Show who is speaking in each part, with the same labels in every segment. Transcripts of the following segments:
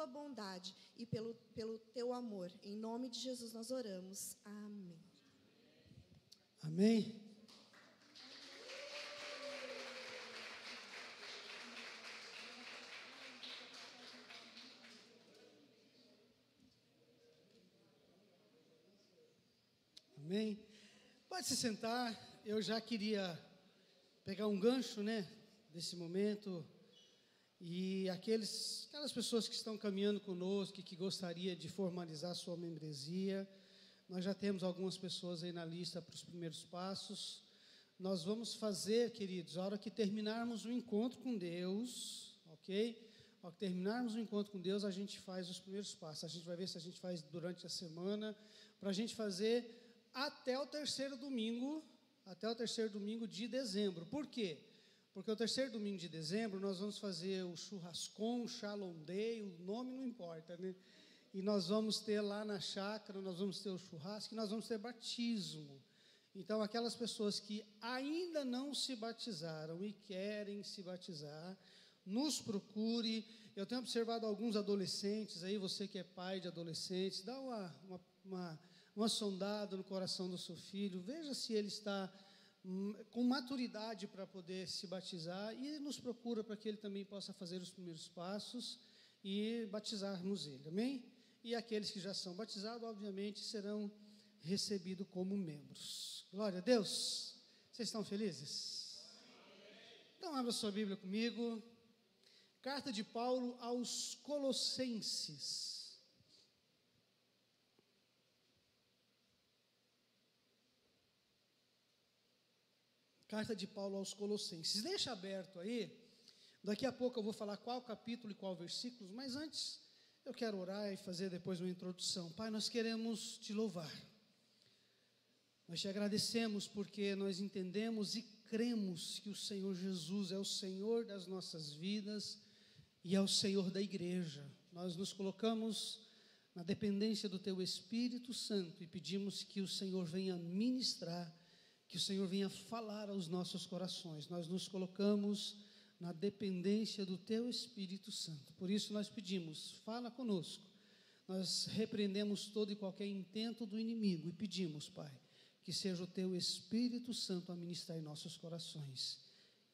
Speaker 1: tua bondade e pelo teu amor. Em nome de Jesus nós oramos. Amém.
Speaker 2: Amém. Amém. Pode se sentar. Eu já queria pegar um gancho, desse momento. E aquelas pessoas que estão caminhando conosco e que gostaria de formalizar sua membresia, nós já temos algumas pessoas aí na lista para os primeiros passos. Nós vamos fazer, queridos, a hora que terminarmos o encontro com Deus, ok? Ao que terminarmos o encontro com Deus, a gente faz os primeiros passos. A gente vai ver se a gente faz durante a semana, para a gente fazer até o terceiro domingo de dezembro. Por quê? Porque o terceiro domingo de dezembro nós vamos fazer o churrascon, o Shalom Day, o nome não importa, E nós vamos ter lá na chácara, nós vamos ter o churrasco e nós vamos ter batismo. Então, aquelas pessoas que ainda não se batizaram e querem se batizar, nos procure. Eu tenho observado alguns adolescentes aí, você que é pai de adolescentes, dá uma sondada no coração do seu filho, veja se ele está com maturidade para poder se batizar e nos procura para que ele também possa fazer os primeiros passos e batizarmos ele, amém? E aqueles que já são batizados, obviamente, serão recebidos como membros. Glória a Deus! Vocês estão felizes? Então, abra sua Bíblia comigo. Carta de Paulo aos Colossenses. Carta de Paulo aos Colossenses. Deixa aberto aí. Daqui a pouco eu vou falar qual capítulo e qual versículos, mas antes eu quero orar e fazer depois uma introdução. Pai, nós queremos te louvar. Nós te agradecemos porque nós entendemos e cremos que o Senhor Jesus é o Senhor das nossas vidas e é o Senhor da igreja. Nós nos colocamos na dependência do teu Espírito Santo e pedimos que o Senhor venha ministrar, que o Senhor venha falar aos nossos corações. Nós nos colocamos na dependência do teu Espírito Santo. Por isso nós pedimos, fala conosco. Nós repreendemos todo e qualquer intento do inimigo e pedimos, Pai, que seja o teu Espírito Santo a ministrar em nossos corações,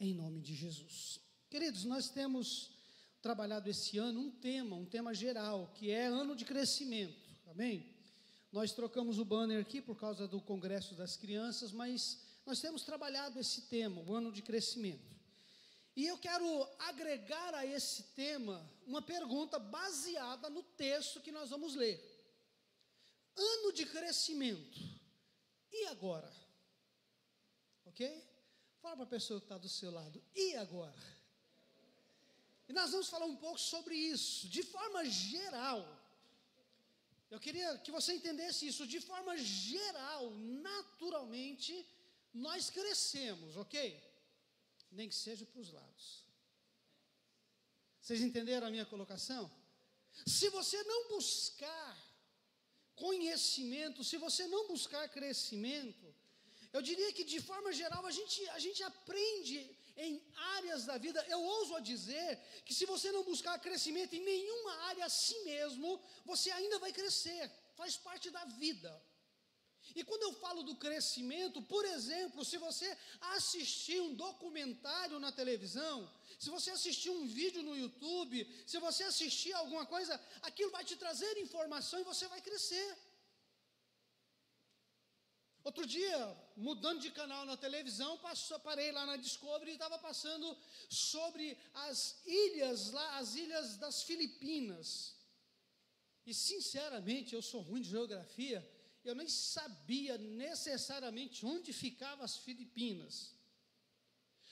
Speaker 2: em nome de Jesus. Queridos, nós temos trabalhado esse ano um tema geral, que é ano de crescimento, amém? Nós trocamos o banner aqui por causa do Congresso das Crianças, mas nós temos trabalhado esse tema, o ano de crescimento. E eu quero agregar a esse tema uma pergunta baseada no texto que nós vamos ler. Ano de crescimento, e agora? Ok? Fala para a pessoa que está do seu lado, e agora? E nós vamos falar um pouco sobre isso, de forma geral. Eu queria que você entendesse isso, de forma geral, naturalmente, nós crescemos, ok? Nem que seja para os lados. Vocês entenderam a minha colocação? Se você não buscar conhecimento, se você não buscar crescimento, eu diria que de forma geral a gente aprende em áreas da vida. Eu ouso a dizer que se você não buscar crescimento em nenhuma área a si mesmo, você ainda vai crescer, faz parte da vida. E quando eu falo do crescimento, por exemplo, se você assistir um documentário na televisão, se você assistir um vídeo no YouTube, se você assistir alguma coisa, aquilo vai te trazer informação e você vai crescer. Outro dia, mudando de canal na televisão, parei lá na Discovery e estava passando sobre as ilhas das Filipinas. E sinceramente, eu sou ruim de geografia, eu nem sabia necessariamente onde ficavam as Filipinas.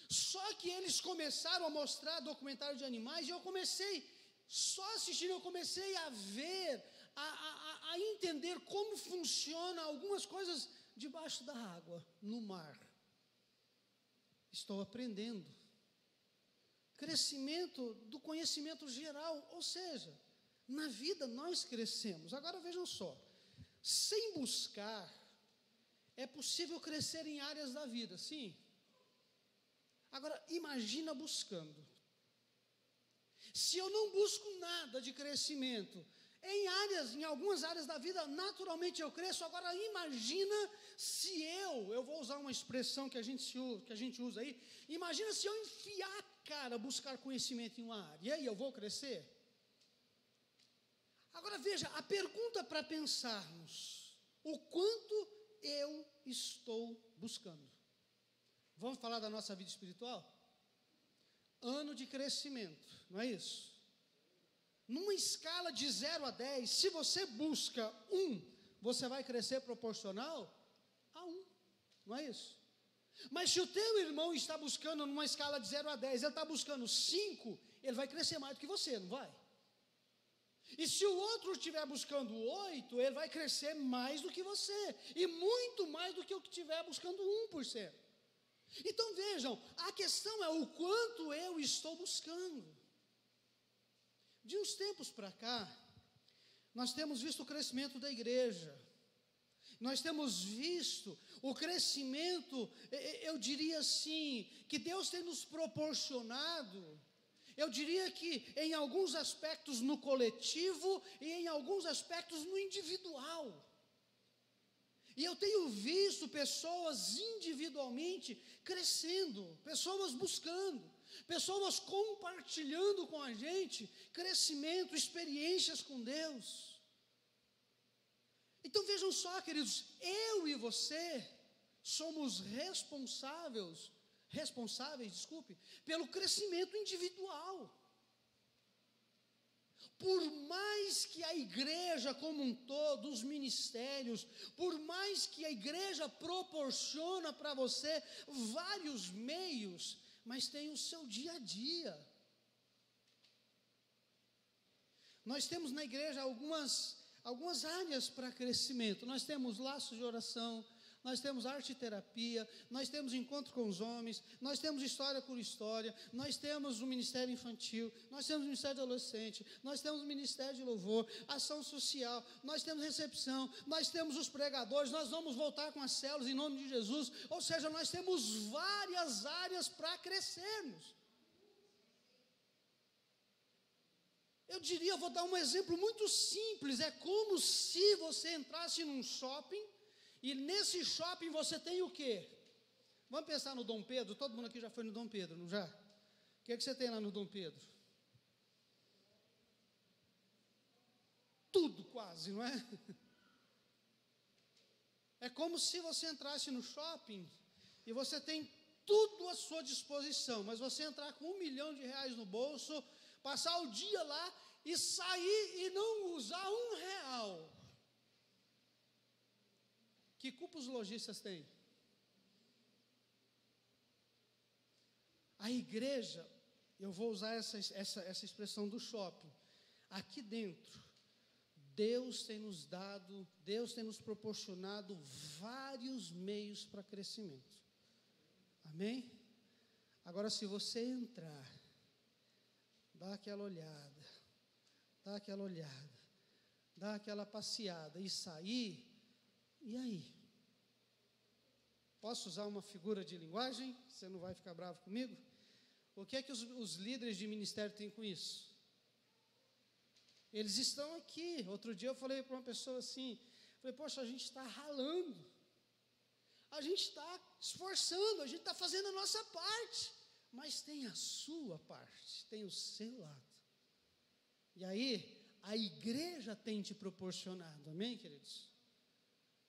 Speaker 2: Só que eles começaram a mostrar documentário de animais e eu comecei, só assistindo, eu comecei a ver, a entender como funciona algumas coisas debaixo da água, no mar. Estou aprendendo. Crescimento do conhecimento geral, ou seja, na vida nós crescemos. Agora vejam só, sem buscar, é possível crescer em áreas da vida, sim. Agora, imagina buscando. Se eu não busco nada de crescimento, em algumas áreas da vida, naturalmente eu cresço. Agora imagina se eu vou usar uma expressão que a gente usa aí, imagina se eu enfiar a cara, buscar conhecimento em uma área, e aí eu vou crescer? Agora veja, a pergunta para pensarmos, o quanto eu estou buscando? Vamos falar da nossa vida espiritual? Ano de crescimento, não é isso? Numa escala de 0 a 10, se você busca 1, você vai crescer proporcional a 1, não é isso? Mas se o teu irmão está buscando numa escala de 0 a 10, ele está buscando 5, ele vai crescer mais do que você, não vai? E se o outro estiver buscando 8, ele vai crescer mais do que você, e muito mais do que o que estiver buscando 1%. Então vejam, a questão é o quanto eu estou buscando. De uns tempos para cá, nós temos visto o crescimento da igreja, nós temos visto o crescimento, eu diria assim, que Deus tem nos proporcionado. Eu diria que em alguns aspectos no coletivo e em alguns aspectos no individual. E eu tenho visto pessoas individualmente crescendo, pessoas buscando, pessoas compartilhando com a gente crescimento, experiências com Deus. Então vejam só, queridos, eu e você somos responsáveis, pelo crescimento individual. Por mais que a igreja como um todo, os ministérios, por mais que a igreja proporciona para você vários meios, mas tem o seu dia a dia. Nós temos na igreja algumas áreas para crescimento. Nós temos laços de oração, nós temos arte e terapia, nós temos encontro com os homens, nós temos história por história, nós temos o ministério infantil, nós temos o ministério de adolescente, nós temos o ministério de louvor, ação social, nós temos recepção, nós temos os pregadores, nós vamos voltar com as células em nome de Jesus. Ou seja, nós temos várias áreas para crescermos. Eu diria, vou dar um exemplo muito simples, é como se você entrasse num shopping, e nesse shopping você tem o quê? Vamos pensar no Dom Pedro, todo mundo aqui já foi no Dom Pedro, não já? O que é que você tem lá no Dom Pedro? Tudo quase, não é? É como se você entrasse no shopping e você tem tudo à sua disposição, mas você entrar com R$1 milhão no bolso, passar o dia lá e sair e não usar R$1. Que culpa os lojistas têm? A igreja, eu vou usar essa expressão do shopping, aqui dentro, Deus tem nos proporcionado vários meios para crescimento. Amém? Agora, se você entrar, dá aquela olhada, dá aquela passeada e sair, e aí? Posso usar uma figura de linguagem? Você não vai ficar bravo comigo? O que é que os líderes de ministério têm com isso? Eles estão aqui. Outro dia eu falei para uma pessoa assim, poxa, a gente está ralando, a gente está esforçando, a gente está fazendo a nossa parte, mas tem a sua parte, tem o seu lado. E aí, a igreja tem te proporcionado, amém, queridos?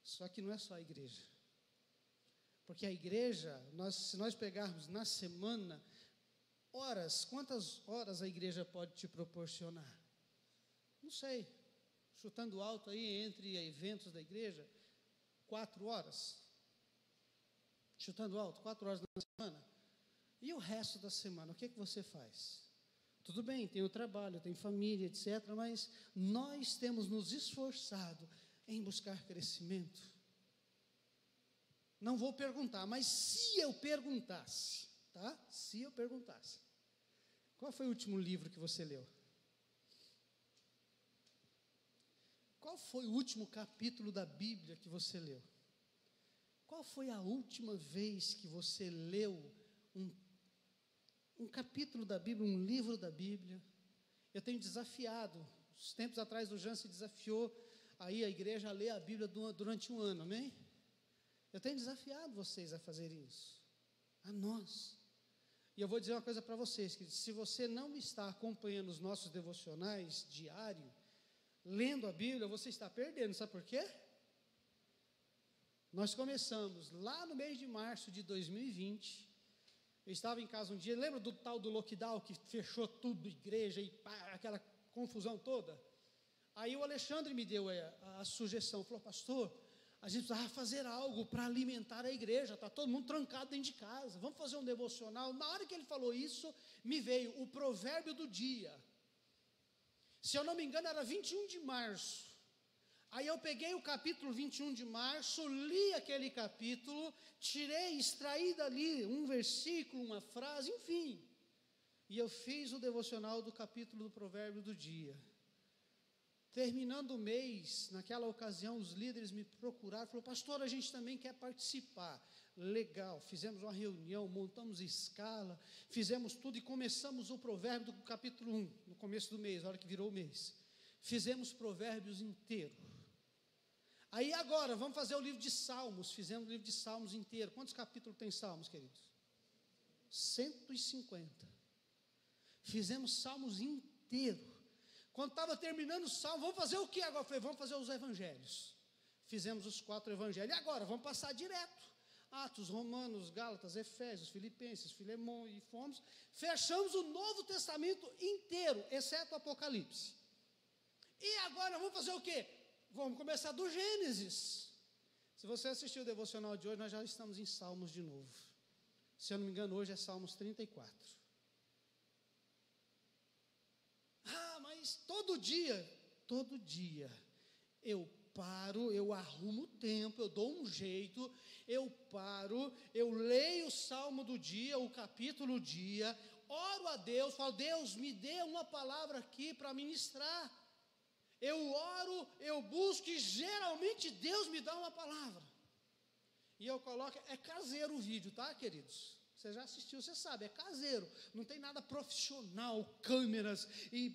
Speaker 2: Só que não é só a igreja. Porque a igreja, se nós pegarmos na semana, quantas horas a igreja pode te proporcionar? Não sei, chutando alto aí entre eventos da igreja, 4 horas. Chutando alto, 4 horas na semana. E o resto da semana, o que é que você faz? Tudo bem, tem o trabalho, tem família, etc., mas nós temos nos esforçado em buscar crescimento. Não vou perguntar, mas se eu perguntasse, tá? Se eu perguntasse, qual foi o último livro que você leu? Qual foi o último capítulo da Bíblia que você leu? Qual foi a última vez que você leu um capítulo da Bíblia, um livro da Bíblia? Eu tenho desafiado, uns tempos atrás o Jean se desafiou aí a igreja a ler a Bíblia durante um ano, amém? Eu tenho desafiado vocês a fazer isso, a nós. E eu vou dizer uma coisa para vocês, que se você não está acompanhando os nossos devocionais diários, lendo a Bíblia, você está perdendo, sabe por quê? Nós começamos lá no mês de março de 2020, eu estava em casa um dia, lembra do tal do lockdown, que fechou tudo, igreja, e pá, aquela confusão toda? Aí o Alexandre me deu a sugestão, falou, pastor, a gente precisava fazer algo para alimentar a igreja, está todo mundo trancado dentro de casa, vamos fazer um devocional. Na hora que ele falou isso, me veio o provérbio do dia, se eu não me engano era 21 de março, aí eu peguei o capítulo 21 de março, li aquele capítulo, extraí dali um versículo, uma frase, enfim, e eu fiz o devocional do capítulo do provérbio do dia. Terminando o mês, naquela ocasião, os líderes me procuraram, falaram, pastor, a gente também quer participar. Legal, fizemos uma reunião, montamos escala, fizemos tudo e começamos o provérbio do capítulo 1, no começo do mês, na hora que virou o mês. Fizemos provérbios inteiro. Aí agora, vamos fazer o livro de Salmos, fizemos o livro de Salmos inteiro. Quantos capítulos tem Salmos, queridos? 150. Fizemos Salmos inteiro. Quando estava terminando o salmo, vamos fazer o que agora? Eu falei, vamos fazer os evangelhos. Fizemos os 4 evangelhos. E agora, vamos passar direto. Atos, Romanos, Gálatas, Efésios, Filipenses, Filemão e fomos. Fechamos o Novo Testamento inteiro, exceto o Apocalipse. E agora, vamos fazer o quê? Vamos começar do Gênesis. Se você assistiu o devocional de hoje, nós já estamos em Salmos de novo. Se eu não me engano, hoje é Salmos 34. Mas todo dia, eu paro, eu arrumo o tempo, eu dou um jeito, eu paro, eu leio o salmo do dia, o capítulo do dia, oro a Deus, falo, Deus, me dê uma palavra aqui para ministrar. Eu oro, eu busco e geralmente Deus me dá uma palavra. E eu coloco, é caseiro o vídeo, tá, queridos? Você já assistiu, você sabe, é caseiro, não tem nada profissional, câmeras e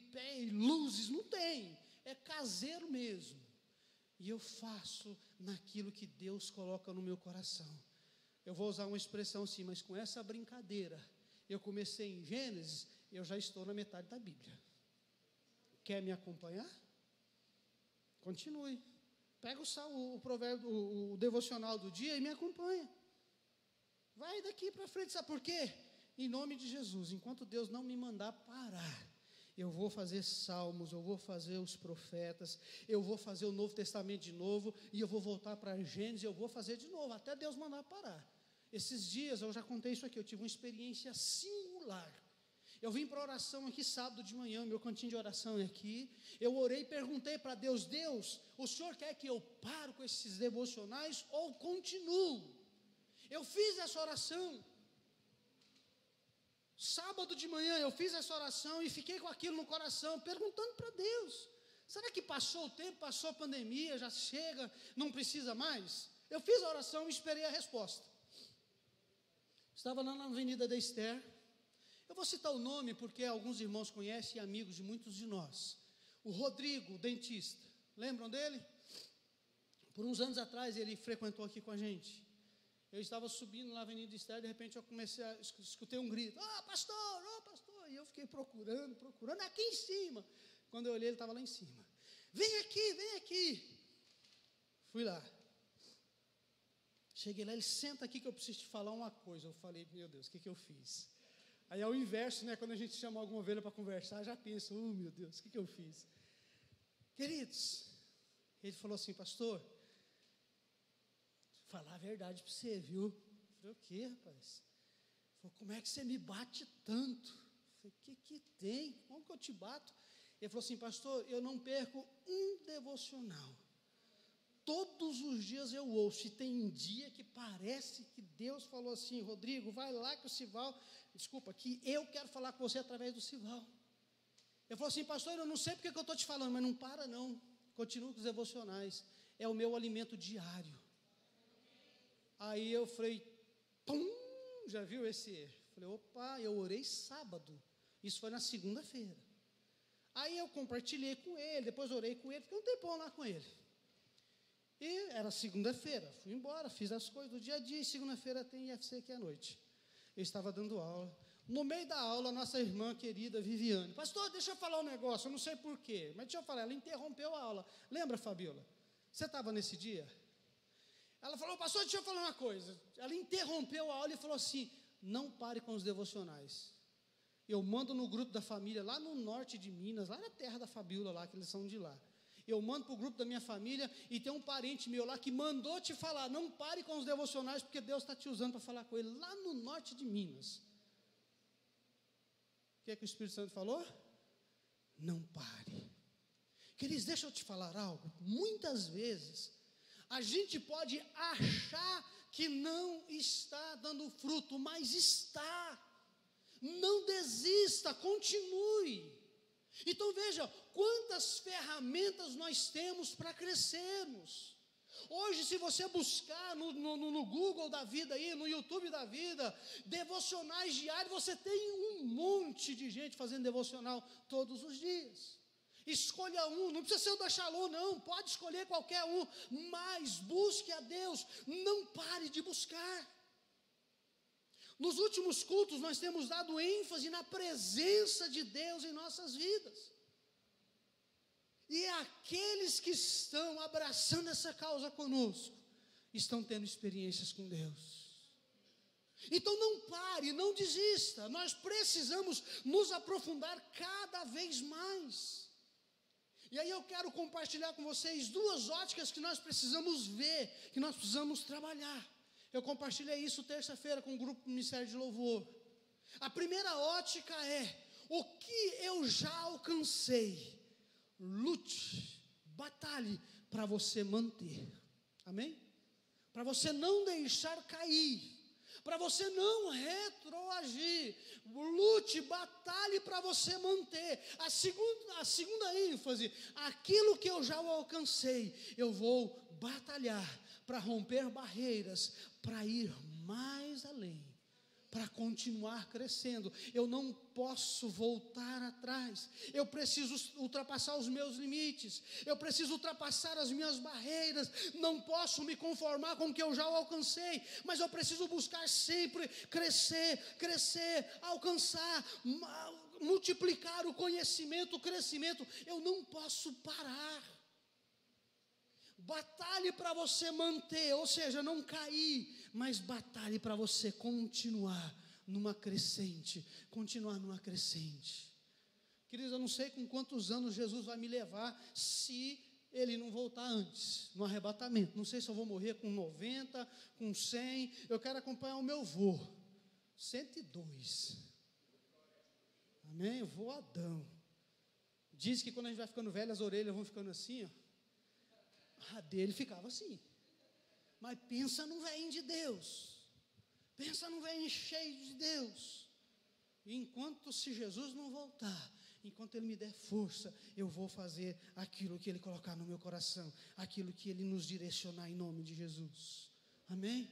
Speaker 2: luzes, não tem, é caseiro mesmo. E eu faço naquilo que Deus coloca no meu coração. Eu vou usar uma expressão assim, mas com essa brincadeira, eu comecei em Gênesis, eu já estou na metade da Bíblia. Quer me acompanhar? Continue. Pega o provérbio, o devocional do dia e me acompanha. Vai daqui para frente, sabe por quê? Em nome de Jesus, enquanto Deus não me mandar parar, eu vou fazer salmos, eu vou fazer os profetas, eu vou fazer o Novo Testamento de novo, e eu vou voltar para Gênesis, eu vou fazer de novo, até Deus mandar parar. Esses dias, eu já contei isso aqui, eu tive uma experiência singular. Eu vim para oração aqui sábado de manhã, meu cantinho de oração é aqui, eu orei e perguntei para Deus, Deus, o Senhor quer que eu pare com esses devocionais ou continuo? Eu fiz essa oração, sábado de manhã eu fiz essa oração e fiquei com aquilo no coração, perguntando para Deus, será que passou o tempo, passou a pandemia, já chega, não precisa mais? Eu fiz a oração e esperei a resposta. Estava lá na Avenida da Esther, eu vou citar o nome porque alguns irmãos conhecem e amigos de muitos de nós, o Rodrigo, dentista, lembram dele? Por uns anos atrás ele frequentou aqui com a gente. Eu estava subindo na Avenida Esther, de repente eu escutei um grito, pastor, e eu fiquei procurando, aqui em cima. Quando eu olhei, ele estava lá em cima. Vem aqui. Fui lá. Cheguei lá, ele senta aqui que eu preciso te falar uma coisa. Eu falei, meu Deus, o que eu fiz? Aí é o inverso, né? Quando a gente chama alguma ovelha para conversar, já pensa, meu Deus, o que eu fiz? Queridos, ele falou assim, pastor, falar a verdade para você, viu? Eu falei, o quê, rapaz? Ele falou, como é que você me bate tanto? Eu falei, o que tem? Como que eu te bato? Ele falou assim, pastor, eu não perco um devocional. Todos os dias eu ouço, e tem um dia que parece que Deus falou assim, Rodrigo, vai lá que o Sival, que eu quero falar com você através do Sival. Ele falou assim, pastor, eu não sei porque que eu estou te falando, mas não para não, continua com os devocionais, é o meu alimento diário. Aí eu falei, já viu esse? Falei, opa, eu orei sábado, isso foi na segunda-feira. Aí eu compartilhei com ele, depois orei com ele, fiquei um tempão lá com ele. E era segunda-feira, fui embora, fiz as coisas do dia a dia, e segunda-feira tem IFC aqui à noite. Eu estava dando aula. No meio da aula, nossa irmã querida Viviane, pastor, deixa eu falar um negócio, eu não sei porquê, mas deixa eu falar, ela interrompeu a aula. Lembra, Fabiola? Você estava nesse dia? Ela falou, pastor, deixa eu falar uma coisa. Ela interrompeu a aula e falou assim, não pare com os devocionais. Eu mando no grupo da família, lá no norte de Minas, lá na terra da Fabiola, lá, que eles são de lá. Eu mando para o grupo da minha família, e tem um parente meu lá que mandou te falar, não pare com os devocionais, porque Deus está te usando para falar com ele, lá no norte de Minas. O que é que o Espírito Santo falou? Não pare. Queridos, deixa eu te falar algo. Muitas vezes, a gente pode achar que não está dando fruto, mas está. Não desista, continue. Então veja, quantas ferramentas nós temos para crescermos. Hoje, se você buscar no Google da vida aí, no YouTube da vida, devocionais diários, você tem um monte de gente fazendo devocional todos os dias. Escolha um, não precisa ser o da Shalom, não, pode escolher qualquer um, mas busque a Deus, não pare de buscar. Nos últimos cultos, nós temos dado ênfase na presença de Deus em nossas vidas. E aqueles que estão abraçando essa causa conosco, estão tendo experiências com Deus. Então não pare, não desista, nós precisamos nos aprofundar cada vez mais. E aí eu quero compartilhar com vocês duas óticas que nós precisamos ver, que nós precisamos trabalhar. Eu compartilhei isso terça-feira com o grupo do Ministério de Louvor. A primeira ótica é, o que eu já alcancei, lute, batalhe para você manter, amém? Para você não deixar cair, para você não retroagir, lute, batalhe para você manter. A segunda ênfase, aquilo que eu já alcancei, eu vou batalhar para romper barreiras, para ir mais além, para continuar crescendo. Eu não posso voltar atrás, eu preciso ultrapassar os meus limites, eu preciso ultrapassar as minhas barreiras, não posso me conformar com o que eu já alcancei, mas eu preciso buscar sempre crescer, alcançar, multiplicar o conhecimento, o crescimento. Eu não posso parar. Batalhe para você manter, ou seja, não cair, mas batalhe para você continuar numa crescente, Queridos, eu não sei com quantos anos Jesus vai me levar, se Ele não voltar antes, no arrebatamento. Não sei se eu vou morrer com 90, com 100, eu quero acompanhar o meu vô, 102, amém, voadão. Diz que quando a gente vai ficando velho, as orelhas vão ficando assim, ó. A dele ficava assim. Mas pensa num velhinho de Deus, pensa num velhinho cheio de Deus. E enquanto, se Jesus não voltar, enquanto Ele me der força, eu vou fazer aquilo que Ele colocar no meu coração, aquilo que Ele nos direcionar em nome de Jesus, amém?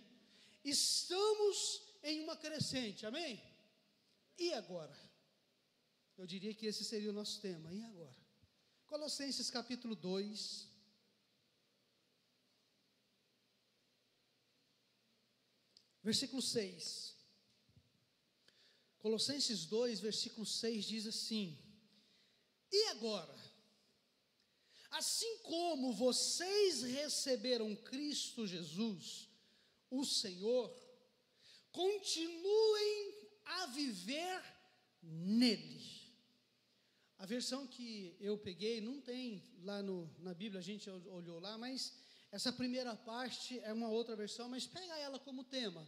Speaker 2: Estamos em uma crescente, amém? E agora? Eu diria que esse seria o nosso tema, e agora? Colossenses capítulo 2, versículo 6. Colossenses 2, versículo 6 diz assim: e agora, assim como vocês receberam Cristo Jesus, o Senhor, continuem a viver nele. A versão que eu peguei não tem lá na Bíblia, a gente olhou lá, mas essa primeira parte é uma outra versão, mas pega ela como tema.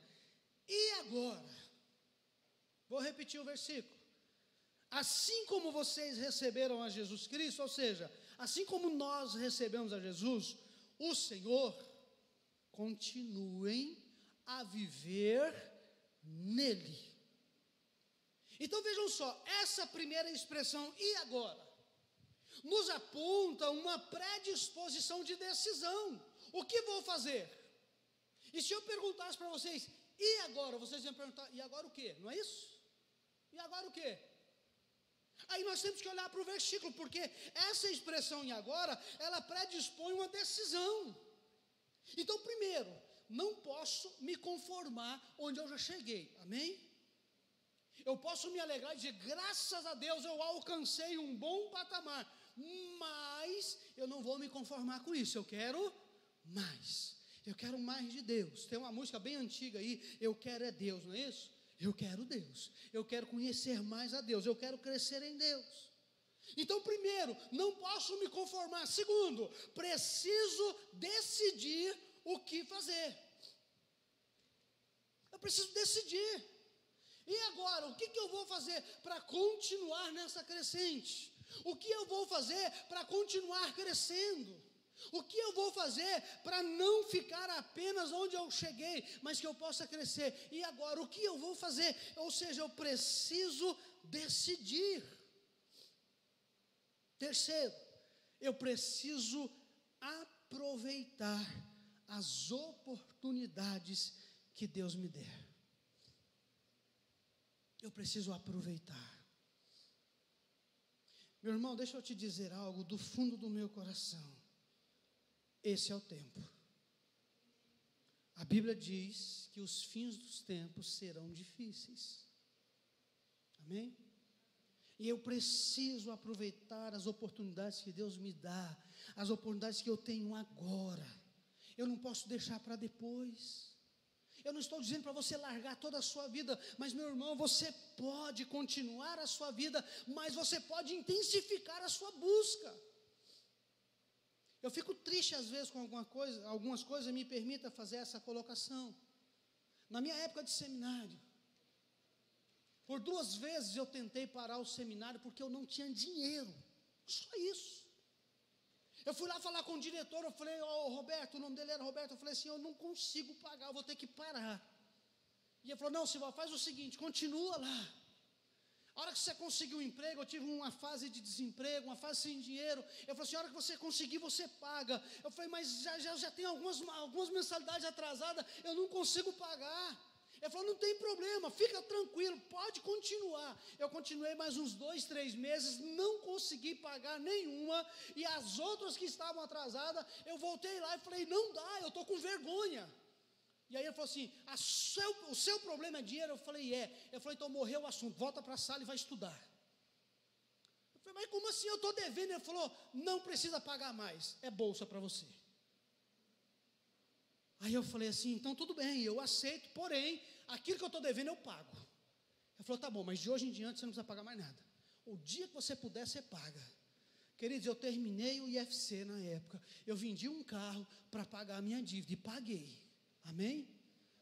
Speaker 2: E agora? Vou repetir o versículo. Assim como vocês receberam a Jesus Cristo, ou seja, assim como nós recebemos a Jesus, o Senhor, continuem a viver nele. Então vejam só, essa primeira expressão, e agora, nos aponta uma predisposição de decisão. O que vou fazer? E se eu perguntasse para vocês, e agora? Vocês iam perguntar, e agora o quê? Não é isso? E agora o quê? Aí nós temos que olhar para o versículo, porque essa expressão em agora, ela predispõe uma decisão. Então, primeiro, não posso me conformar onde eu já cheguei, amém? Eu posso me alegrar e dizer, graças a Deus eu alcancei um bom patamar, mas eu não vou me conformar com isso, eu quero mais de Deus. Tem uma música bem antiga aí, eu quero é Deus, não é isso? Eu quero Deus, eu quero conhecer mais a Deus, eu quero crescer em Deus. Então, primeiro, não posso me conformar. Segundo, preciso decidir o que fazer. Eu preciso decidir. E agora, o que eu vou fazer para continuar nessa crescente? O que eu vou fazer para continuar crescendo? O que eu vou fazer para não ficar apenas onde eu cheguei, mas que eu possa crescer? E agora, o que eu vou fazer? Ou seja, eu preciso decidir. Terceiro, eu preciso aproveitar as oportunidades que Deus me der. Eu preciso aproveitar. Meu irmão, deixa eu te dizer algo do fundo do meu coração. Esse é o tempo. A Bíblia diz que os fins dos tempos serão difíceis. Amém? E eu preciso aproveitar as oportunidades que Deus me dá, as oportunidades que eu tenho agora. Eu não posso deixar para depois. Eu não estou dizendo para você largar toda a sua vida, mas, meu irmão, você pode continuar a sua vida, mas você pode intensificar a sua busca. Eu fico triste às vezes com algumas coisas, me permita fazer essa colocação. Na minha época de seminário, por 2 vezes eu tentei parar o seminário porque eu não tinha dinheiro, só isso. Eu fui lá falar com o diretor, eu falei, Roberto, o nome dele era Roberto, eu falei assim, eu não consigo pagar, eu vou ter que parar. E ele falou, não, Silva, faz o seguinte, continua lá. A hora que você conseguir um emprego, eu tive uma fase de desemprego, uma fase sem dinheiro. Eu falei assim, a hora que você conseguir, você paga. Eu falei, mas já tem algumas mensalidades atrasadas, eu não consigo pagar. Ele falou, não tem problema, fica tranquilo, pode continuar. Eu continuei mais uns 2, 3 meses, não consegui pagar nenhuma. E as outras que estavam atrasadas, eu voltei lá e falei, não dá, eu estou com vergonha. E aí ele falou assim, o seu problema é dinheiro? Eu falei, é. Ele falou, então morreu o assunto, volta para a sala e vai estudar. Eu falei, mas como assim, eu estou devendo? Ele falou, não precisa pagar mais, é bolsa para você. Aí eu falei assim, então tudo bem, eu aceito, porém, aquilo que eu estou devendo eu pago. Ele falou, tá bom, mas de hoje em diante você não precisa pagar mais nada. O dia que você puder, você paga. Queridos, eu terminei o IFC na época, eu vendi um carro para pagar a minha dívida e paguei. Amém?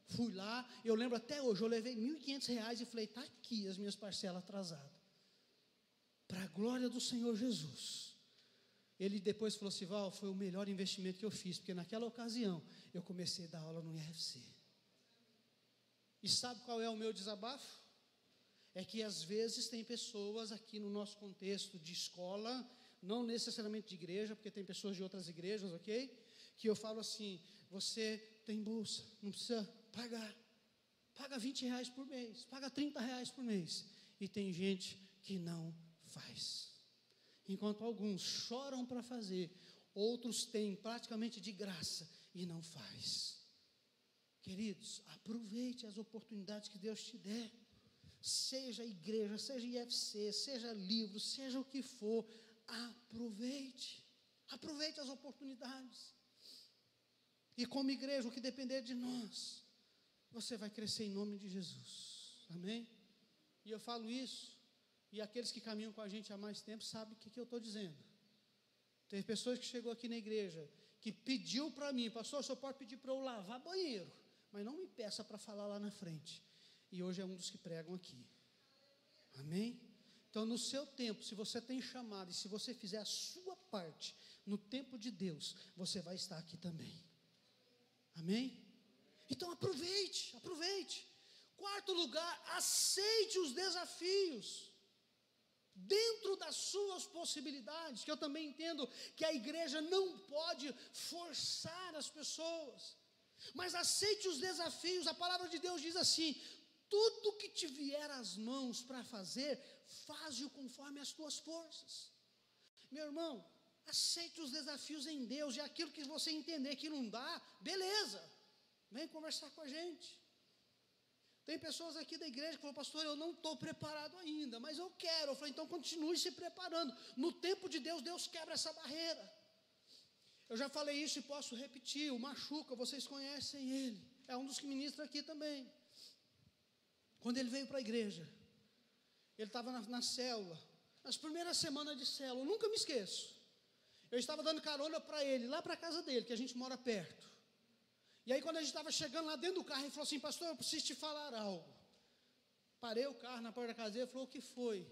Speaker 2: Fui lá, eu lembro até hoje, eu levei R$1.500 e falei, está aqui as minhas parcelas atrasadas. Para a glória do Senhor Jesus. Ele depois falou assim, Val, foi o melhor investimento que eu fiz, porque naquela ocasião, eu comecei a dar aula no IFC. E sabe qual é o meu desabafo? É que às vezes tem pessoas aqui no nosso contexto de escola, não necessariamente de igreja, porque tem pessoas de outras igrejas, ok? Que eu falo assim, você tem bolsa, não precisa pagar. Paga R$20 por mês, paga R$30 por mês. E tem gente que não faz. Enquanto alguns choram para fazer, outros têm praticamente de graça e não faz. Queridos, aproveite as oportunidades que Deus te der. Seja igreja, seja IFC, seja livro, seja o que for, aproveite. Aproveite as oportunidades. E como igreja, o que depender de nós, você vai crescer em nome de Jesus. Amém? E eu falo isso, e aqueles que caminham com a gente há mais tempo sabem o que eu estou dizendo. Teve pessoas que chegou aqui na igreja, que pediu para mim, pastor, o senhor pode pedir para eu lavar banheiro, mas não me peça para falar lá na frente. E hoje é um dos que pregam aqui. Amém? Então, no seu tempo, se você tem chamado, e se você fizer a sua parte, no tempo de Deus, você vai estar aqui também. Amém? Então, aproveite. 4º lugar, aceite os desafios. Dentro das suas possibilidades, que eu também entendo que a igreja não pode forçar as pessoas, mas aceite os desafios. A palavra de Deus diz assim, tudo que te vier às mãos para fazer, faze-o conforme as tuas forças. Meu irmão, aceite os desafios em Deus, e aquilo que você entender que não dá, beleza, vem conversar com a gente. Tem pessoas aqui da igreja que falam, pastor, eu não estou preparado ainda, mas eu quero. Eu falei, então continue se preparando. No tempo de Deus, Deus quebra essa barreira. Eu já falei isso e posso repetir, o Machuca, vocês conhecem ele, é um dos que ministra aqui também. Quando ele veio para a igreja, ele estava na célula, nas primeiras semanas de célula, eu nunca me esqueço. Eu estava dando carona para ele, lá para a casa dele, que a gente mora perto. E aí quando a gente estava chegando lá dentro do carro, ele falou assim, pastor, eu preciso te falar algo. Parei o carro na porta da casa dele, ele falou, o que foi? Ele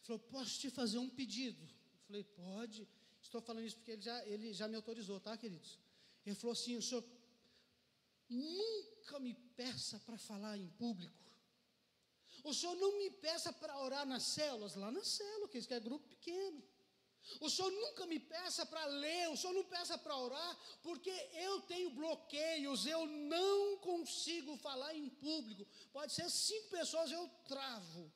Speaker 2: falou, posso te fazer um pedido? Eu falei, pode. Estou falando isso porque ele já me autorizou, tá, queridos? Ele falou assim, o senhor nunca me peça para falar em público. O senhor não me peça para orar nas células, lá na célula, que isso é grupo pequeno. O senhor nunca me peça para ler, o senhor não peça para orar, porque eu tenho bloqueios, eu não consigo falar em público. Pode ser 5 pessoas, eu travo.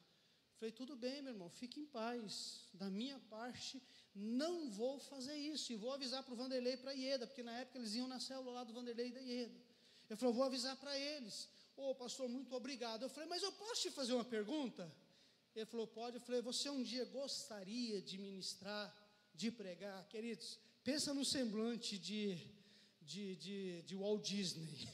Speaker 2: Falei, tudo bem, meu irmão, fique em paz. Da minha parte, não vou fazer isso. E vou avisar para o Vanderlei e para a Ieda, porque na época eles iam na célula lá do Vanderlei e da Ieda. Eu falei, eu vou avisar para eles. Pastor, muito obrigado. Eu falei, mas eu posso te fazer uma pergunta? Ele falou, pode. Eu falei, você um dia gostaria de ministrar, de pregar? Queridos, pensa no semblante de Walt Disney.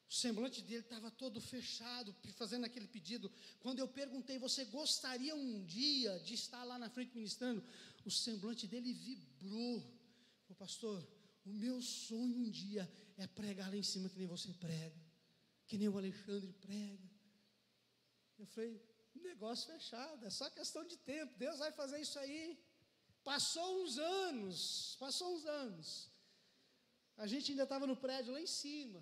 Speaker 2: O semblante dele estava todo fechado, fazendo aquele pedido. Quando eu perguntei, você gostaria um dia de estar lá na frente ministrando? O semblante dele vibrou. Falei, pastor, o meu sonho um dia é pregar lá em cima que nem você prega, que nem o Alexandre prega. Eu falei, negócio fechado, é só questão de tempo, Deus vai fazer isso aí. Passou uns anos, a gente ainda estava no prédio lá em cima,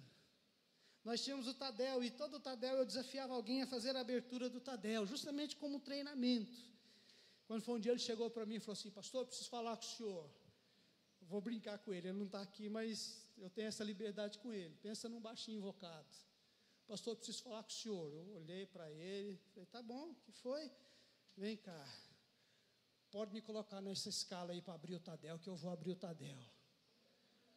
Speaker 2: nós tínhamos o Tadel, e todo o Tadel eu desafiava alguém a fazer a abertura do Tadel, justamente como treinamento. Quando foi um dia, ele chegou para mim e falou assim, pastor, eu preciso falar com o senhor. Vou brincar com ele não está aqui, mas eu tenho essa liberdade com ele, pensa num baixinho invocado. Pastor, eu preciso falar com o senhor. Eu olhei para ele, falei, tá bom, o que foi? Vem cá, pode me colocar nessa escala aí para abrir o Tadel, que eu vou abrir o Tadel.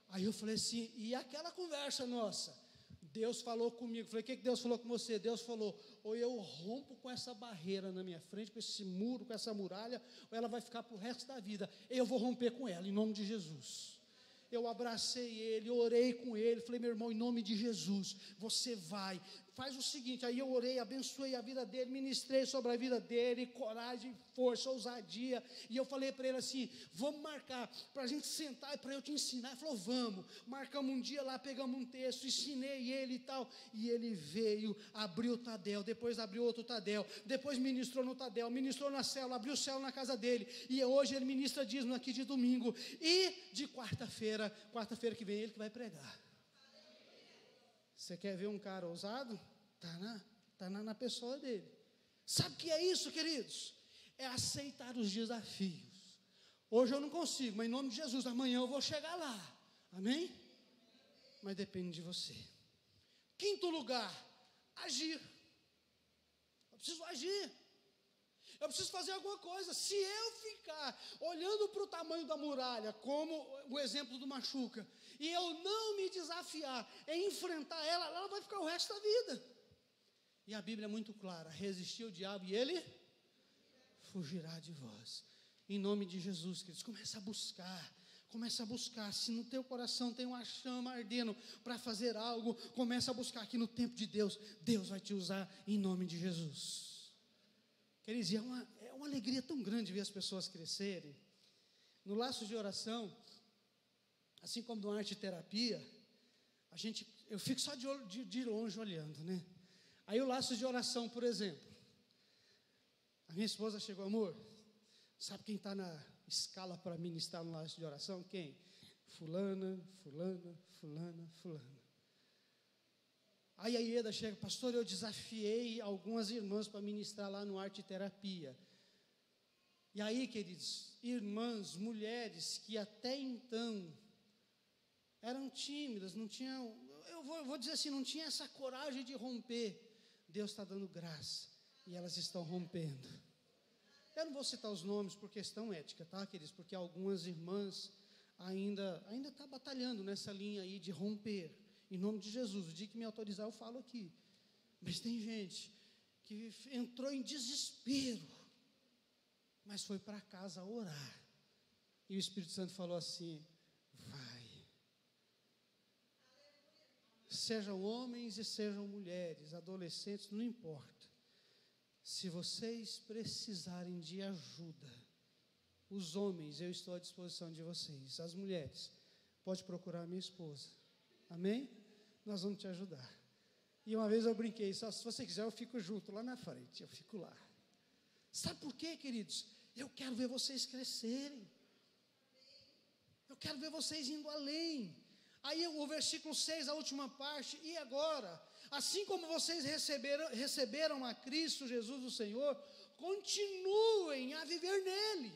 Speaker 2: Aí eu falei assim, e aquela conversa nossa? Deus falou comigo. Falei, o que Deus falou com você? Deus falou, ou eu rompo com essa barreira na minha frente, com esse muro, com essa muralha, ou ela vai ficar para o resto da vida. Eu vou romper com ela, em nome de Jesus. Eu abracei ele, orei com ele, falei, meu irmão, em nome de Jesus, você vai, faz o seguinte. Aí eu orei, abençoei a vida dele, ministrei sobre a vida dele, coragem, força, ousadia, e eu falei para ele assim, vamos marcar, para a gente sentar e para eu te ensinar. Ele falou, vamos. Marcamos um dia lá, pegamos um texto, ensinei ele e tal, e ele veio, abriu o Tadel, depois abriu outro Tadel, depois ministrou no Tadel, ministrou na célula, abriu o céu na casa dele, e hoje ele ministra dízimo aqui de domingo, e de quarta-feira que vem ele que vai pregar. Você quer ver um cara ousado? Está na pessoa dele. Sabe o que é isso, queridos? É aceitar os desafios. Hoje eu não consigo, mas em nome de Jesus, amanhã eu vou chegar lá. Amém? Mas depende de você. Quinto lugar, agir. Eu preciso agir. Eu preciso fazer alguma coisa. Se eu ficar olhando para o tamanho da muralha, como o exemplo do Machuca, e eu não me desafiar em enfrentar ela, ela vai ficar o resto da vida. E a Bíblia é muito clara, resistir ao diabo e ele fugirá de vós. Em nome de Jesus, queridos, começa a buscar, se no teu coração tem uma chama ardendo para fazer algo, começa a buscar aqui no tempo de Deus, Deus vai te usar em nome de Jesus. Queridos, é uma alegria tão grande ver as pessoas crescerem. No laço de oração, assim como no arte terapia, eu fico só de longe olhando, né? Aí o laço de oração, por exemplo, a minha esposa chegou, amor, sabe quem está na escala para ministrar no laço de oração? Quem? Fulana. Aí a Ieda chega, pastor, eu desafiei algumas irmãs para ministrar lá no arte terapia. E aí, queridos, irmãs, mulheres que até então eram tímidas, não tinham, eu vou dizer assim, não tinha essa coragem de romper. Deus está dando graça e elas estão rompendo. Eu não vou citar os nomes por questão ética, tá, queridos? Porque algumas irmãs ainda está batalhando nessa linha aí de romper. Em nome de Jesus, o dia que me autorizar eu falo aqui. Mas tem gente que entrou em desespero, mas foi para casa orar. E o Espírito Santo falou assim: vai. Sejam homens e sejam mulheres, adolescentes, não importa. Se vocês precisarem de ajuda, os homens, eu estou à disposição de vocês. As mulheres, pode procurar minha esposa. Amém? Nós vamos te ajudar. E uma vez eu brinquei, só se você quiser eu fico junto lá na frente, eu fico lá. Sabe por quê, queridos? Eu quero ver vocês crescerem. Eu quero ver vocês indo além. Aí o versículo 6, a última parte, e agora, assim como vocês receberam a Cristo Jesus o Senhor, continuem a viver nele.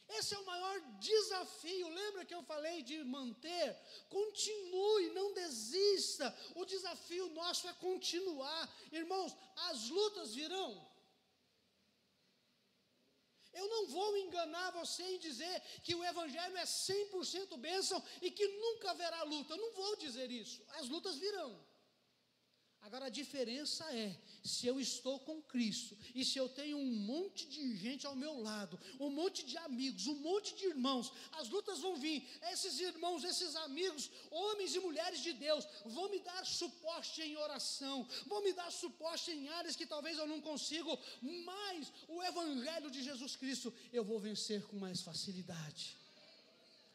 Speaker 2: Esse é o maior desafio. Lembra que eu falei de manter? Continue, não desista. O desafio nosso é continuar. Irmãos, as lutas virão. Eu não vou enganar você em dizer que o evangelho é 100% bênção e que nunca haverá luta. Eu não vou dizer isso. As lutas virão. Agora a diferença é, se eu estou com Cristo e se eu tenho um monte de gente ao meu lado, um monte de amigos, um monte de irmãos, as lutas vão vir. Esses irmãos, esses amigos, homens e mulheres de Deus, vão me dar suporte em oração, vão me dar suporte em áreas que talvez eu não consigo, mas o evangelho de Jesus Cristo eu vou vencer com mais facilidade.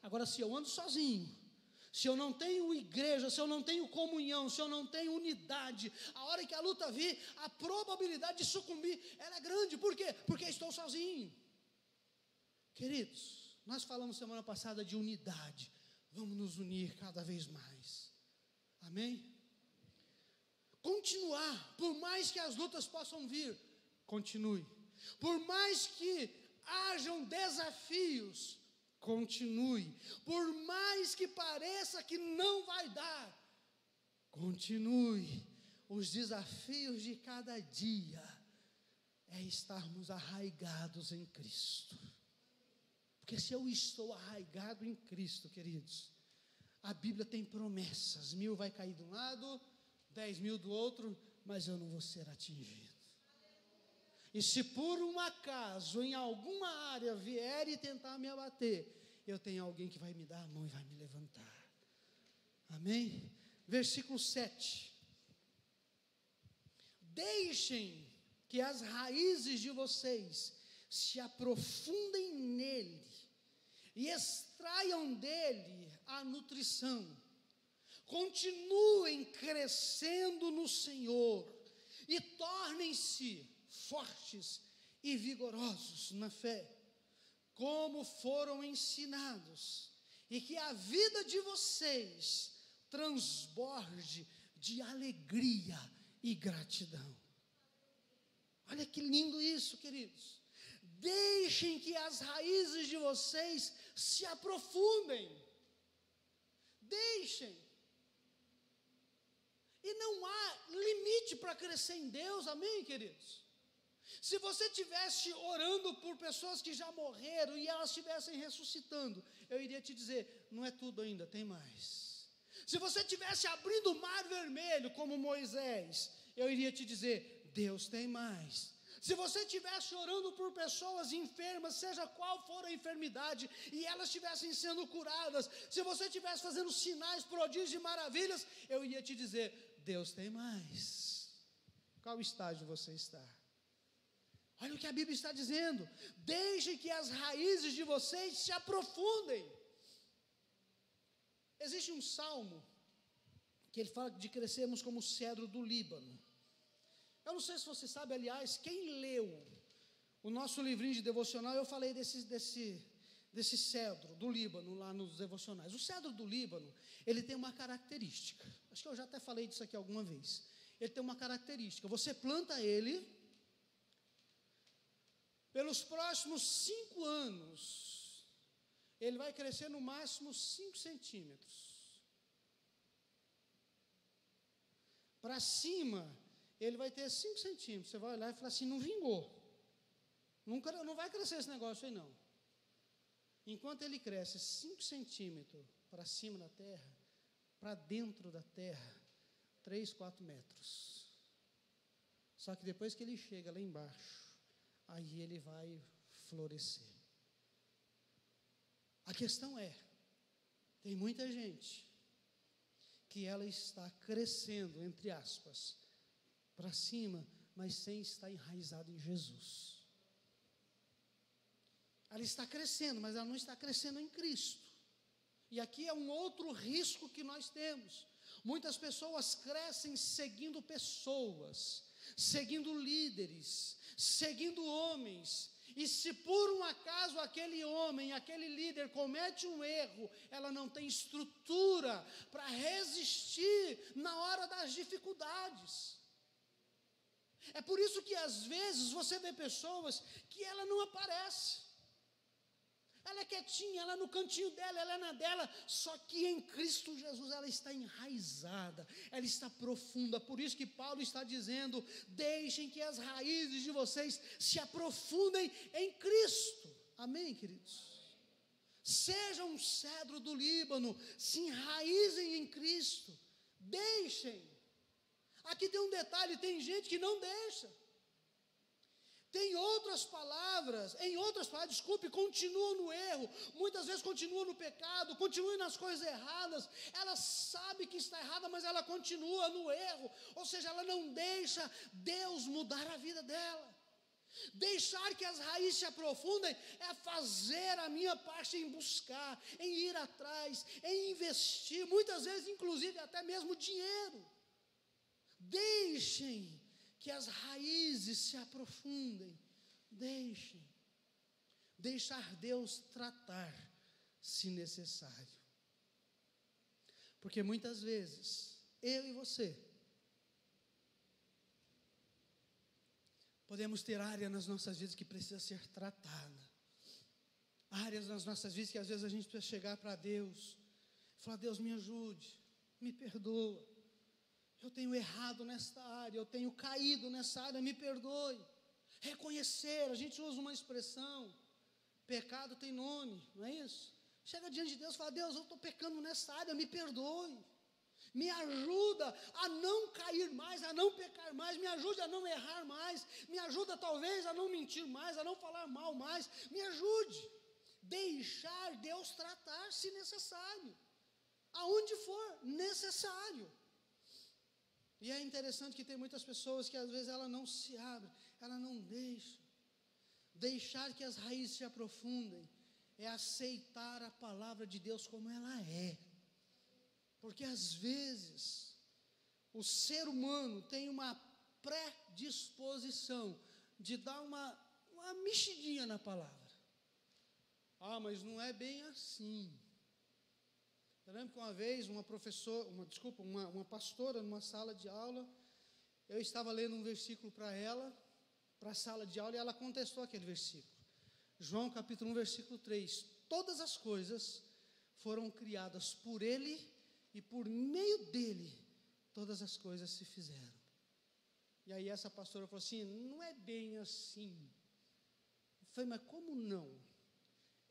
Speaker 2: Agora, se eu ando sozinho, se eu não tenho igreja, se eu não tenho comunhão, se eu não tenho unidade, a hora que a luta vir, a probabilidade de sucumbir, ela é grande. Por quê? Porque estou sozinho. Queridos, nós falamos semana passada de unidade. Vamos nos unir cada vez mais. Amém? Continuar, por mais que as lutas possam vir, continue. Por mais que hajam desafios, continue. Por mais que pareça que não vai dar, continue. Os desafios de cada dia é estarmos arraigados em Cristo. Porque se eu estou arraigado em Cristo, queridos, a Bíblia tem promessas. 1000 vai cair de um lado, 10.000 do outro, mas eu não vou ser atingido. E se por um acaso em alguma área vier e tentar me abater, eu tenho alguém que vai me dar a mão e vai me levantar. Amém? Versículo 7. Deixem que as raízes de vocês se aprofundem nele e extraiam dele a nutrição. Continuem crescendo no Senhor e tornem-se fortes e vigorosos na fé, como foram ensinados, e que a vida de vocês transborde de alegria e gratidão. Olha que lindo isso, queridos. Deixem que as raízes de vocês se aprofundem. Deixem. E não há limite para crescer em Deus, amém, queridos? Se você estivesse orando por pessoas que já morreram e elas estivessem ressuscitando, eu iria te dizer, não é tudo ainda, tem mais. Se você estivesse abrindo o mar vermelho como Moisés, eu iria te dizer, Deus tem mais. Se você estivesse orando por pessoas enfermas, seja qual for a enfermidade, e elas estivessem sendo curadas, se você estivesse fazendo sinais, prodígios e maravilhas, eu iria te dizer, Deus tem mais. Qual estágio você está? Olha o que a Bíblia está dizendo. Deixe que as raízes de vocês se aprofundem. Existe um salmo que ele fala de crescermos como o cedro do Líbano. Eu não sei se você sabe, aliás, quem leu o nosso livrinho de devocional, eu falei desse cedro do Líbano lá nos devocionais. O cedro do Líbano, ele tem uma característica. Acho que eu já até falei disso aqui alguma vez. Ele tem uma característica. Você planta ele, pelos próximos 5 anos, ele vai crescer no máximo 5 centímetros. Para cima, ele vai ter 5 centímetros. Você vai olhar e falar assim, não vingou. Não vai crescer esse negócio aí, não. Enquanto ele cresce 5 centímetros para cima da terra, para dentro da terra, 3, 4 metros. Só que depois que ele chega lá embaixo, aí ele vai florescer. A questão é, tem muita gente que ela está crescendo, entre aspas, para cima, mas sem estar enraizada em Jesus. Ela está crescendo, mas ela não está crescendo em Cristo. E aqui é um outro risco que nós temos. Muitas pessoas crescem seguindo pessoas, seguindo líderes, seguindo homens. E se por um acaso aquele homem, aquele líder comete um erro, ela não tem estrutura para resistir na hora das dificuldades. É por isso que às vezes você vê pessoas que ela não aparece. Ela é quietinha, ela é no cantinho dela, ela é na dela, só que em Cristo Jesus ela está enraizada, ela está profunda. Por isso que Paulo está dizendo, deixem que as raízes de vocês se aprofundem em Cristo. Amém, queridos? Sejam um cedro do Líbano, se enraizem em Cristo, deixem. Aqui tem um detalhe, tem gente que não deixa. Tem em outras palavras, continuam no erro, muitas vezes continuam no pecado, continuam nas coisas erradas, ela sabe que está errada, mas ela continua no erro, ou seja, ela não deixa Deus mudar a vida dela. Deixar que as raízes se aprofundem é fazer a minha parte em buscar, em ir atrás, em investir, muitas vezes inclusive até mesmo dinheiro. Deixem que as raízes se aprofundem, deixar Deus tratar, se necessário. Porque muitas vezes, eu e você, podemos ter áreas nas nossas vidas que precisa ser tratada, áreas nas nossas vidas que às vezes a gente precisa chegar para Deus, falar, Deus me ajude, me perdoa, eu tenho errado nesta área, eu tenho caído nessa área, me perdoe. Reconhecer, a gente usa uma expressão, pecado tem nome, não é isso? Chega diante de Deus e fala, Deus, eu estou pecando nessa área, me perdoe. Me ajuda a não cair mais, a não pecar mais, me ajude a não errar mais, me ajuda talvez a não mentir mais, a não falar mal mais, me ajude. Deixar Deus tratar se necessário, aonde for necessário. E é interessante que tem muitas pessoas que às vezes ela não se abre, ela não deixa. Deixar que as raízes se aprofundem é aceitar a palavra de Deus como ela é. Porque às vezes o ser humano tem uma predisposição de dar uma mexidinha na palavra. Ah, mas não é bem assim. Eu lembro que uma vez uma pastora numa sala de aula, eu estava lendo um versículo para a sala de aula, e ela contestou aquele versículo. João capítulo 1, versículo 3. Todas as coisas foram criadas por Ele, e por meio dEle, todas as coisas se fizeram. E aí essa pastora falou assim, não é bem assim. Eu falei, mas como não?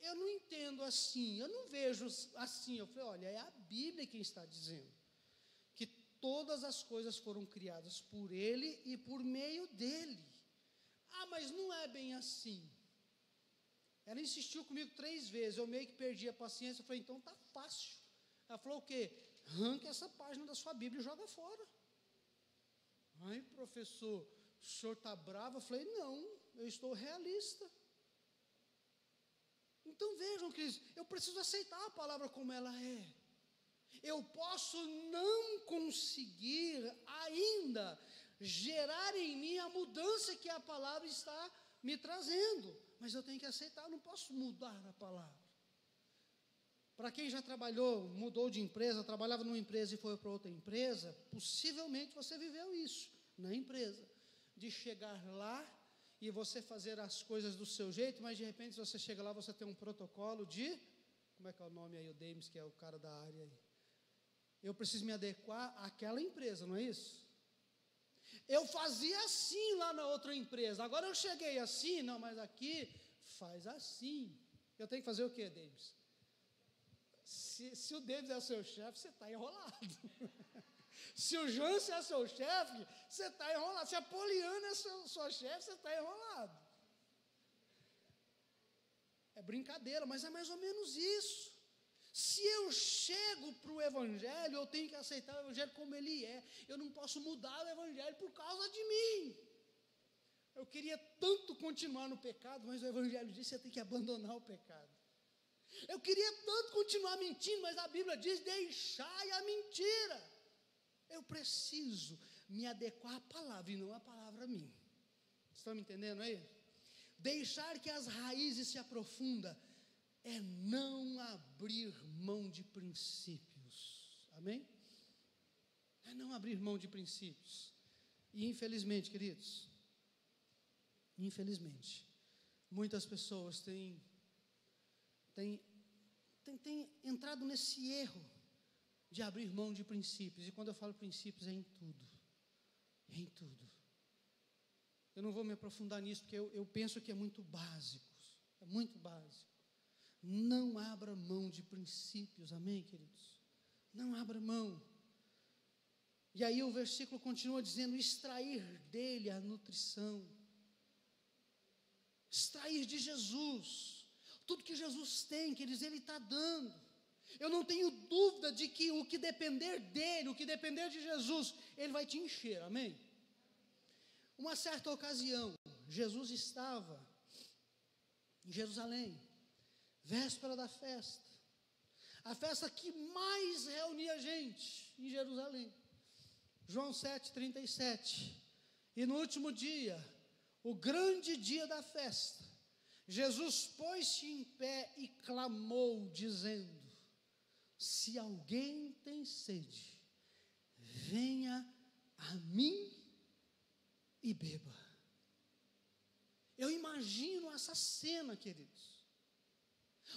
Speaker 2: Eu não entendo assim, eu não vejo assim. Eu falei, olha, é a Bíblia quem está dizendo que todas as coisas foram criadas por Ele e por meio dEle. Ah, mas não é bem assim. Ela insistiu comigo 3 vezes, eu meio que perdi a paciência. Eu falei, então tá fácil. Ela falou o quê? Arranque essa página da sua Bíblia e joga fora. Ai, professor, o senhor está bravo? Eu falei, não, eu estou realista. Então vejam, queridos, eu preciso aceitar a palavra como ela é. Eu posso não conseguir ainda gerar em mim a mudança que a palavra está me trazendo, mas eu tenho que aceitar, eu não posso mudar a palavra. Para quem já trabalhou, mudou de empresa, trabalhava numa empresa e foi para outra empresa, possivelmente você viveu isso na empresa, de chegar lá e você fazer as coisas do seu jeito, mas de repente você chega lá, você tem um protocolo de, como é que é o nome aí, o Demis, que é o cara da área aí, eu preciso me adequar àquela empresa, não é isso? Eu fazia assim lá na outra empresa, agora eu cheguei assim, não, mas aqui faz assim. Eu tenho que fazer o quê, Davis? Se o Davis é seu chefe, você está enrolado. Se o João é seu chefe, você está enrolado. Se a Poliana é sua chefe, você está enrolado. É brincadeira, mas é mais ou menos isso. Se eu chego para o Evangelho, eu tenho que aceitar o Evangelho como ele é. Eu não posso mudar o Evangelho por causa de mim. Eu queria tanto continuar no pecado, mas o Evangelho diz que você tem que abandonar o pecado. Eu queria tanto continuar mentindo, mas a Bíblia diz: deixai a mentira. Eu preciso me adequar à palavra e não a palavra a mim. Estão me entendendo aí? Deixar que as raízes se aprofundem é não abrir mão de princípios. Amém? É não abrir mão de princípios. E infelizmente, queridos, infelizmente, muitas pessoas têm entrado nesse erro de abrir mão de princípios. E quando eu falo princípios, é em tudo. É em tudo. Eu não vou me aprofundar nisso, porque eu penso que é muito básico. É muito básico. Não abra mão de princípios, amém, queridos? Não abra mão. E aí o versículo continua dizendo: extrair dele a nutrição. Extrair de Jesus. Tudo que Jesus tem, queridos, ele está dando. Eu não tenho dúvida de que o que depender dele, o que depender de Jesus, ele vai te encher, amém? Uma certa ocasião, Jesus estava em Jerusalém, véspera da festa, a festa que mais reunia gente em Jerusalém. João 7,37. E no último dia, o grande dia da festa, Jesus pôs-se em pé e clamou, dizendo: se alguém tem sede, venha a mim e beba. Eu imagino essa cena, queridos,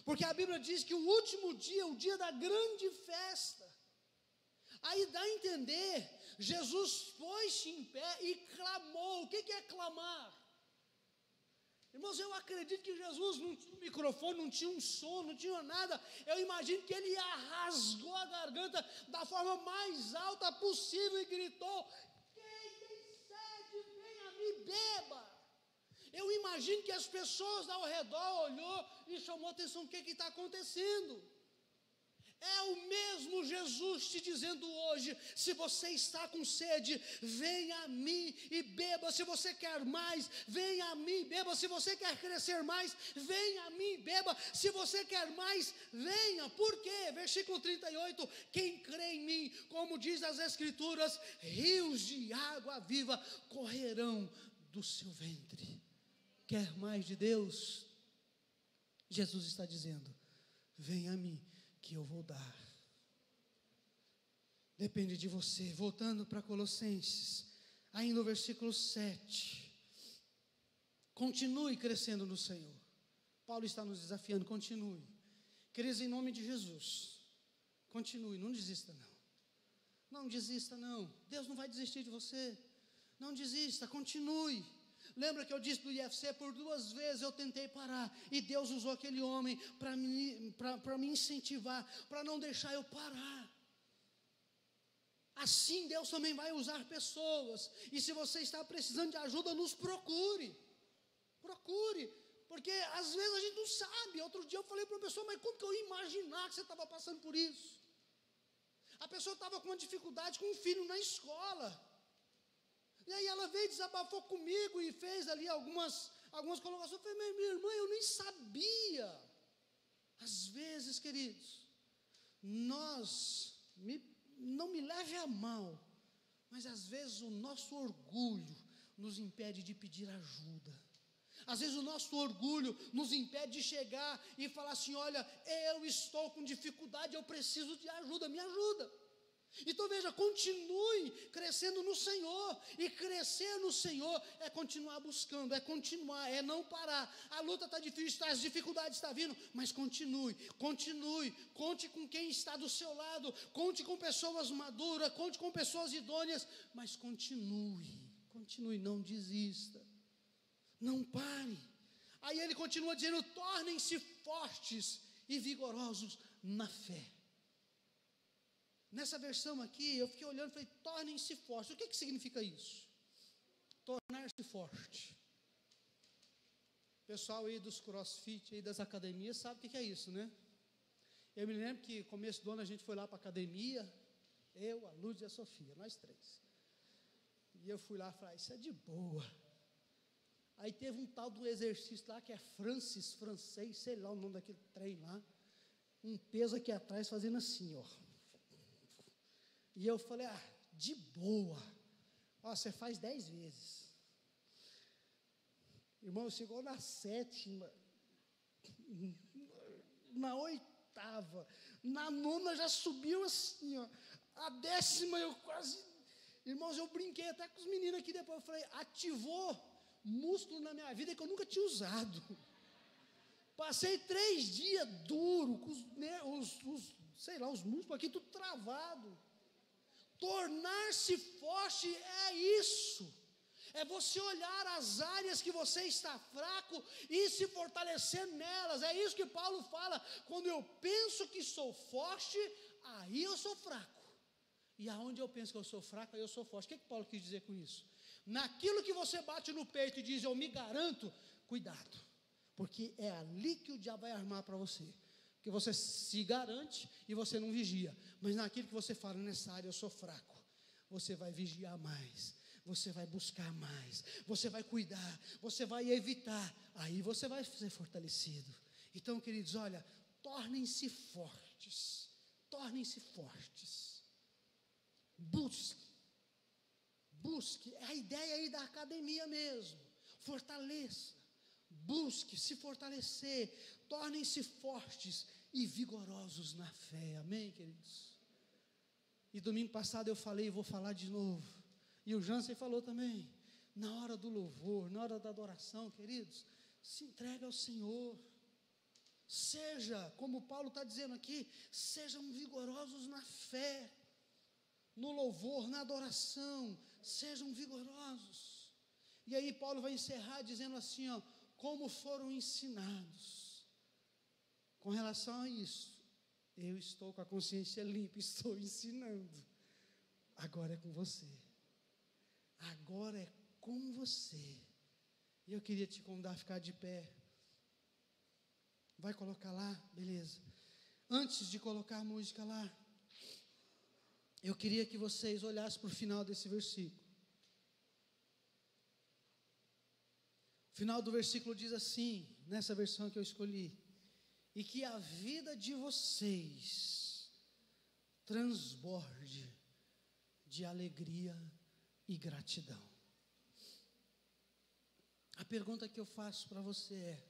Speaker 2: porque a Bíblia diz que o último dia, o dia da grande festa, aí dá a entender, Jesus pôs-se em pé e clamou. O que é clamar? Irmãos, eu acredito que Jesus não tinha um microfone, não tinha um som, não tinha nada. Eu imagino que ele rasgou a garganta da forma mais alta possível e gritou: quem tem sede, venha me beba. Eu imagino que as pessoas ao redor olhou e chamou a atenção: o que está acontecendo? É o mesmo Jesus te dizendo hoje: se você está com sede, venha a mim e beba. Se você quer mais, venha a mim e beba. Se você quer crescer mais, venha a mim e beba. Se você quer mais, venha. Por quê? Versículo 38, quem crê em mim, como diz as Escrituras, rios de água viva correrão do seu ventre. Quer mais de Deus? Jesus está dizendo: venha a mim, que eu vou dar. Depende de você. Voltando para Colossenses, aí no versículo 7, continue crescendo no Senhor. Paulo está nos desafiando: continue. Queridos, em nome de Jesus, continue, não desista não. Não desista não. Deus não vai desistir de você. Não desista, continue. Lembra que eu disse do IFC, por 2 vezes eu tentei parar, e Deus usou aquele homem para me incentivar, para não deixar eu parar. Assim Deus também vai usar pessoas, e se você está precisando de ajuda, nos procure, porque às vezes a gente não sabe. Outro dia eu falei para uma pessoa: mas como que eu ia imaginar que você estava passando por isso? A pessoa estava com uma dificuldade com um filho na escola, e aí ela veio e desabafou comigo e fez ali algumas colocações. Eu falei: minha irmã, eu nem sabia. Às vezes, queridos, não me leve a mal, mas às vezes o nosso orgulho nos impede de pedir ajuda. Às vezes o nosso orgulho nos impede de chegar e falar assim: olha, eu estou com dificuldade, eu preciso de ajuda, me ajuda. Então veja, continue crescendo no Senhor, e crescer no Senhor é continuar buscando, é continuar, é não parar. A luta está difícil, as dificuldades estão vindo, mas continue, conte com quem está do seu lado, conte com pessoas maduras, conte com pessoas idôneas, mas continue. continue, não desista, não pare. Aí ele continua dizendo: tornem-se fortes e vigorosos na fé. Nessa versão aqui, eu fiquei olhando e falei: tornem-se fortes. O que significa isso? Tornar-se forte. O pessoal aí dos crossfit, aí das academias, sabe o que é isso, né? Eu me lembro que começo do ano a gente foi lá para a academia, eu, a Luz e a Sofia, nós três. E eu fui lá e falei: isso é de boa. Aí teve um tal do exercício lá, que é francês, sei lá o nome daquele trem lá, um peso aqui atrás fazendo assim, ó. E eu falei: de boa. Ó, você faz 10 vezes. Irmão, chegou na 7ª, na 8ª, na 9ª já subiu assim, ó. A 10ª eu quase... Irmãos, eu brinquei até com os meninos aqui depois. Eu falei: ativou músculo na minha vida que eu nunca tinha usado. Passei 3 dias duro, com os músculos aqui tudo travado. Tornar-se forte é isso. É você olhar as áreas que você está fraco e se fortalecer nelas. É isso que Paulo fala: quando eu penso que sou forte, aí eu sou fraco. E aonde eu penso que eu sou fraco, aí eu sou forte. O que Paulo quis dizer com isso? Naquilo que você bate no peito e diz: eu me garanto, cuidado, porque é ali que o diabo vai armar para você. Porque você se garante e você não vigia. Mas naquilo que você fala: nessa área eu sou fraco, você vai vigiar mais, você vai buscar mais, você vai cuidar, você vai evitar, aí você vai ser fortalecido. Então, queridos, olha, tornem-se fortes, busque, é a ideia aí da academia mesmo, fortaleça, busque se fortalecer, tornem-se fortes e vigorosos na fé, amém, queridos? E domingo passado eu falei e vou falar de novo, e o Jansen falou também, na hora do louvor, na hora da adoração, queridos, se entrega ao Senhor, seja, como Paulo está dizendo aqui, sejam vigorosos na fé, no louvor, na adoração, sejam vigorosos. E aí Paulo vai encerrar dizendo assim, ó: como foram ensinados. Com relação a isso, eu estou com a consciência limpa, estou ensinando. Agora é com você. Agora é com você. E eu queria te convidar a ficar de pé. Vai colocar lá? Beleza. Antes de colocar a música lá, eu queria que vocês olhassem para o final desse versículo. O final do versículo diz assim, nessa versão que eu escolhi: e que a vida de vocês transborde de alegria e gratidão. A pergunta que eu faço para você é: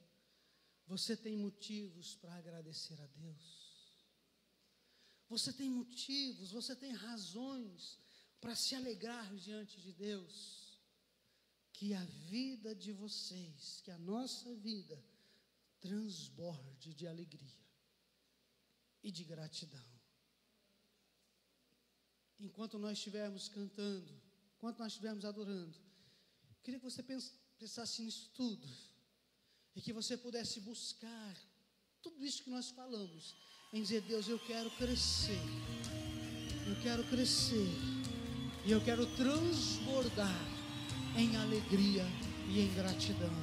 Speaker 2: você tem motivos para agradecer a Deus? Você tem motivos, você tem razões para se alegrar diante de Deus? Que a vida de vocês, que a nossa vida transborde de alegria e de gratidão. Enquanto nós estivermos cantando, enquanto nós estivermos adorando, eu queria que você pensasse nisso tudo, e que você pudesse buscar tudo isso que nós falamos, em dizer: Deus, eu quero crescer, e eu quero transbordar em alegria e em gratidão.